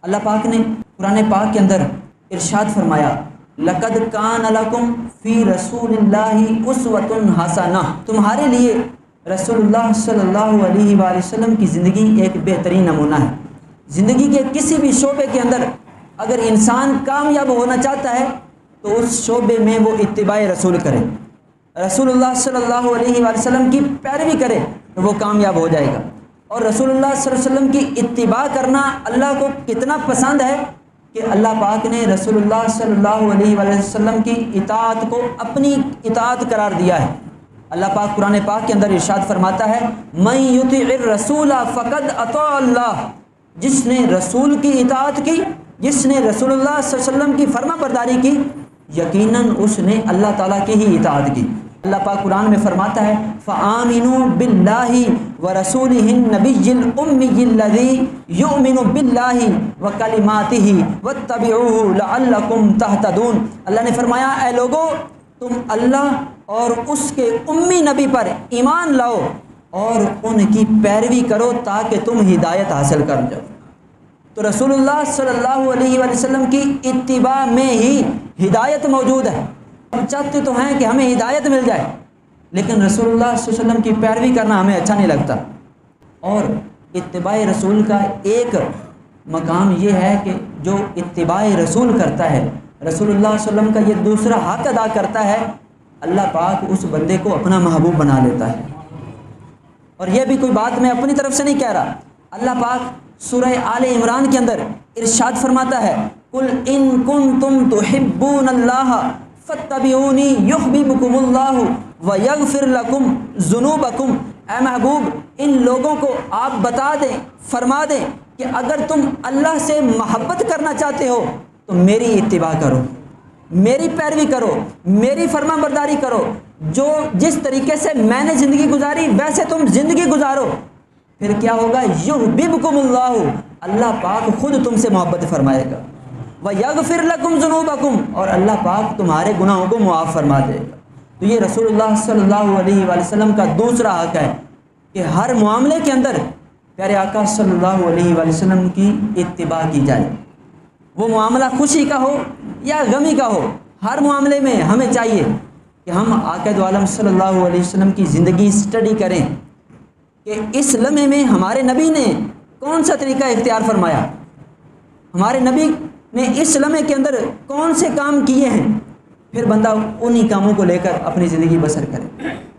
اللہ پاک نے قرآن پاک کے اندر ارشاد فرمایا لقد کان لکم فی رسول اللہ اسوۃ حسنہ، تمہارے لیے رسول اللہ صلی اللہ علیہ وآلہ وسلم کی زندگی ایک بہترین نمونہ ہے۔ زندگی کے کسی بھی شعبے کے اندر اگر انسان کامیاب ہونا چاہتا ہے تو اس شعبے میں وہ اتباع رسول کرے، رسول اللہ صلی اللہ علیہ وآلہ وسلم کی پیروی کرے تو وہ کامیاب ہو جائے گا۔ اور رسول اللہ صلی اللہ علیہ وسلم کی اتباع کرنا اللہ کو کتنا پسند ہے کہ اللہ پاک نے رسول اللہ صلی اللہ علیہ وآلہ وسلم کی اطاعت کو اپنی اطاعت قرار دیا ہے۔ اللہ پاک قرآن پاک کے اندر ارشاد فرماتا ہے من یطع الرسول فقد اطاع اللہ، جس نے رسول کی اطاعت کی، جس نے رسول اللہ صلی اللہ علیہ وسلم کی فرما برداری کی، یقیناً اس نے اللہ تعالیٰ کی ہی اطاعت کی۔ اللہ پاک قرآن میں فرماتا ہے فآمنوا باللہ ورسولہ النبی الأمی الذی یؤمن باللہ وکلماتہ واتبعوہ لعلکم تہتدون۔ اللہ نے فرمایا اے لوگو تم اللہ اور اس کے امی نبی پر ایمان لاؤ اور ان کی پیروی کرو تاکہ تم ہدایت حاصل کر جاؤ۔ تو رسول اللہ صلی اللہ علیہ وآلہ وسلم کی اتباع میں ہی ہدایت موجود ہے۔ ہم چاہتے تو ہیں کہ ہمیں ہدایت مل جائے، لیکن رسول اللہ صلی اللہ علیہ وسلم کی پیروی کرنا ہمیں اچھا نہیں لگتا۔ اور اتباع رسول کا ایک مقام یہ ہے کہ جو اتباع رسول کرتا ہے، رسول اللہ صلی اللہ علیہ وسلم کا یہ دوسرا حق ادا کرتا ہے، اللہ پاک اس بندے کو اپنا محبوب بنا لیتا ہے۔ اور یہ بھی کوئی بات میں اپنی طرف سے نہیں کہہ رہا، اللہ پاک سورہ آل عمران کے اندر ارشاد فرماتا ہے قل ان کنتم تحبون اللہ فاتبعونی یحببکم اللہ ویغفر لکم ذنوبکم۔ اے محبوب ان لوگوں کو آپ بتا دیں، فرما دیں کہ اگر تم اللہ سے محبت کرنا چاہتے ہو تو میری اتباع کرو، میری پیروی کرو، میری فرما برداری کرو، جو جس طریقے سے میں نے زندگی گزاری ویسے تم زندگی گزارو، پھر کیا ہوگا یحببکم اللہ، اللہ پاک خود تم سے محبت فرمائے گا، ویغفر لکم ذنوبکم، اور اللہ پاک تمہارے گناہوں کو معاف فرما دے گا۔ تو یہ رسول اللہ صلی اللہ علیہ وآلہ وسلم کا دوسرا حق ہے کہ ہر معاملے کے اندر پیارے آقا صلی اللہ علیہ وآلہ وسلم کی اتباع کی جائے، وہ معاملہ خوشی کا ہو یا غمی کا ہو، ہر معاملے میں ہمیں چاہیے کہ ہم آقا دو عالم صلی اللہ علیہ وسلم کی زندگی اسٹڈی کریں کہ اس لمحے میں ہمارے نبی نے کون سا طریقہ اختیار فرمایا، ہمارے نبی نے اس لمحے کے اندر کون سے کام کیے ہیں، پھر بندہ انہی کاموں کو لے کر اپنی زندگی بسر کرے۔